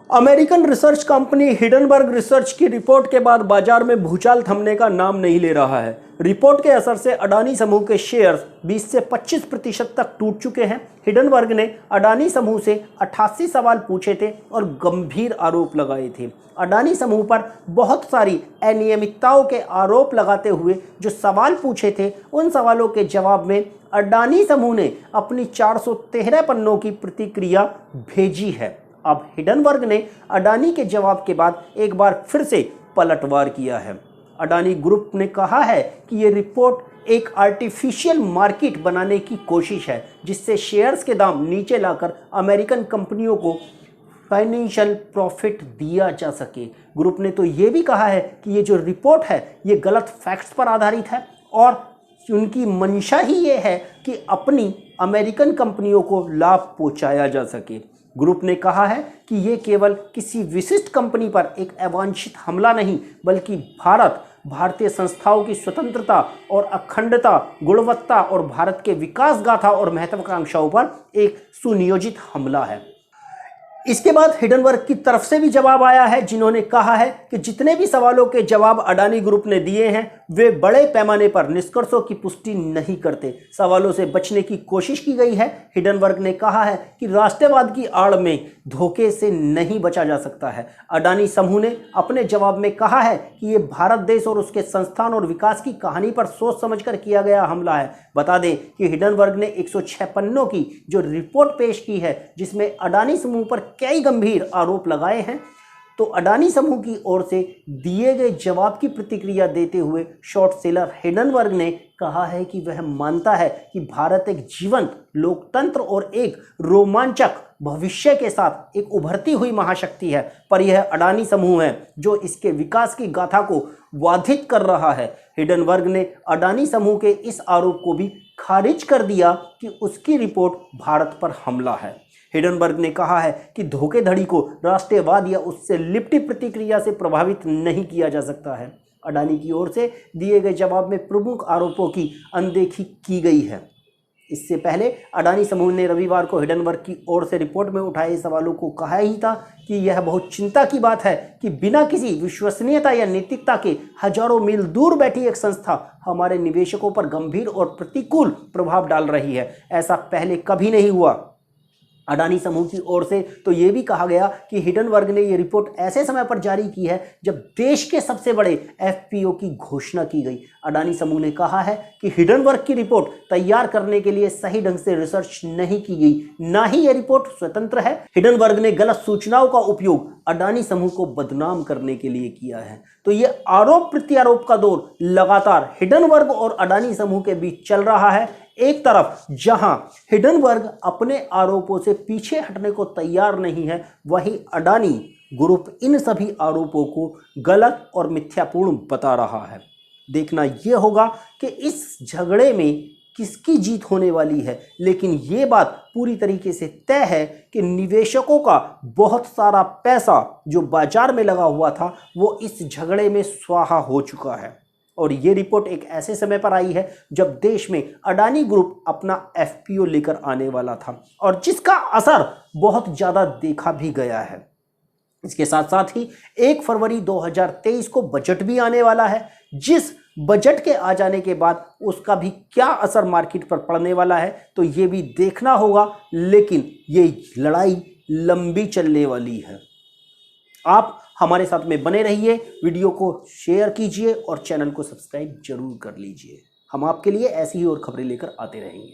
American research company Hindenburg research की report के बाद बाजार में भूचाल थमने का नाम नहीं ले रहा है। रिपोर्ट के असर से अडानी समूह के शेयर्स 20 से 25% तक टूट चुके हैं। हिडनबर्ग ने अडानी समूह से 88 सवाल पूछे थे और गंभीर आरोप लगाए थे। अडानी समूह पर बहुत सारी अनियमितताओं के आरोप लगाते हुए जो सवाल पूछे थे, उन सवालों के जवाब में अडानी समूह ने अपनी 413 पन्नों की प्रतिक्रिया भेजी है। अब हिडनबर्ग ने अडानी के जवाब के बाद एक बार फिर से पलटवार किया है। अडानी ग्रुप ने कहा है कि ये रिपोर्ट एक आर्टिफिशियल मार्केट बनाने की कोशिश है, जिससे शेयर्स के दाम नीचे लाकर अमेरिकन कंपनियों को फाइनेंशियल प्रॉफिट दिया जा सके। ग्रुप ने तो ये भी कहा है कि ये जो रिपोर्ट है ये गलत फैक्ट्स पर आधारित है और उनकी मंशा ही ये है कि अपनी अमेरिकन कंपनियों को लाभ पहुंचाया जा सके। ग्रुप ने कहा है कि ये केवल किसी विशिष्ट कंपनी पर एक अवांछित हमला नहीं, बल्कि भारतीय संस्थाओं की स्वतंत्रता और अखंडता, गुणवत्ता और भारत के विकास गाथा और महत्वाकांक्षाओं पर एक सुनियोजित हमला है। इसके बाद हिडनबर्ग की तरफ से भी जवाब आया है, जिन्होंने कहा है कि जितने भी सवालों के जवाब अडानी ग्रुप ने दिए हैं वे बड़े पैमाने पर निष्कर्षों की पुष्टि नहीं करते। सवालों से बचने की कोशिश की गई है। हिडनबर्ग ने कहा है कि राष्ट्रवाद की आड़ में धोखे से नहीं बचा जा सकता है। अडानी समूह ने अपने जवाब में कहा है कि ये भारत देश और उसके संस्थान और विकास की कहानी पर सोच समझकर किया गया हमला है। बता दें कि हिडनबर्ग ने 106 पन्नों की जो रिपोर्ट पेश की है, जिसमें अडानी समूह पर कई गंभीर आरोप लगाए हैं। तो अडानी समूह की ओर से दिए गए जवाब की प्रतिक्रिया देते हुए शॉर्ट सेलर हिडनबर्ग ने कहा है कि वह मानता है कि भारत एक जीवंत लोकतंत्र और एक रोमांचक भविष्य के साथ एक उभरती हुई महाशक्ति है, पर यह अडानी समूह है जो इसके विकास की गाथा को बाधित कर रहा है। हिडनबर्ग ने अडानी समूह के इस आरोप को भी खारिज कर दिया कि उसकी रिपोर्ट भारत पर हमला है। हिडनबर्ग ने कहा है कि धोखेधड़ी को राष्ट्रवाद या उससे लिपटी प्रतिक्रिया से प्रभावित नहीं किया जा सकता है। अडानी की ओर से दिए गए जवाब में प्रमुख आरोपों की अनदेखी की गई है। इससे पहले अडानी समूह ने रविवार को हिडनबर्ग की ओर से रिपोर्ट में उठाए सवालों को कहा ही था कि यह बहुत चिंता की बात है कि बिना किसी विश्वसनीयता या नैतिकता के हजारों मील दूर बैठी एक संस्था हमारे निवेशकों पर गंभीर और प्रतिकूल प्रभाव डाल रही है। ऐसा पहले कभी नहीं हुआ। अडानी समूह की ओर से तो ये भी कहा गया कि हिडनबर्ग ने ये रिपोर्ट ऐसे समय पर जारी की है जब देश के सबसे बड़े एफपीओ की घोषणा की गई। अडानी समूह ने कहा है कि हिडनबर्ग की रिपोर्ट तैयार करने के लिए सही ढंग से रिसर्च नहीं की गई, ना ही ये रिपोर्ट स्वतंत्र है। हिडनबर्ग ने गलत सूचनाओं का उपयोग अडानी समूह को बदनाम करने के लिए किया है। तो ये आरोप प्रत्यारोप का दौर लगातार हिडनबर्ग और अडानी समूह के बीच चल रहा है। एक तरफ जहां हिडनबर्ग अपने आरोपों से पीछे हटने को तैयार नहीं है, वहीं अडानी ग्रुप इन सभी आरोपों को गलत और मिथ्यापूर्ण बता रहा है। देखना यह होगा कि इस झगड़े में किसकी जीत होने वाली है, लेकिन ये बात पूरी तरीके से तय है कि निवेशकों का बहुत सारा पैसा जो बाजार में लगा हुआ था वो इस झगड़े में स्वाहा हो चुका है। और ये रिपोर्ट एक ऐसे समय पर आई है जब देश में अडानी ग्रुप अपना एफपीओ लेकर आने वाला था और जिसका असर बहुत ज़्यादा देखा भी गया है। इसके साथ साथ ही 1 फरवरी 2023 को बजट भी आने वाला है, जिस बजट के आ जाने के बाद उसका भी क्या असर मार्केट पर पड़ने वाला है तो ये भी देखना होगा। लेकिन ये लड़ाई लंबी चलने वाली है। आप हमारे साथ में बने रहिए, वीडियो को शेयर कीजिए और चैनल को सब्सक्राइब जरूर कर लीजिए। हम आपके लिए ऐसी ही और खबरें लेकर आते रहेंगे।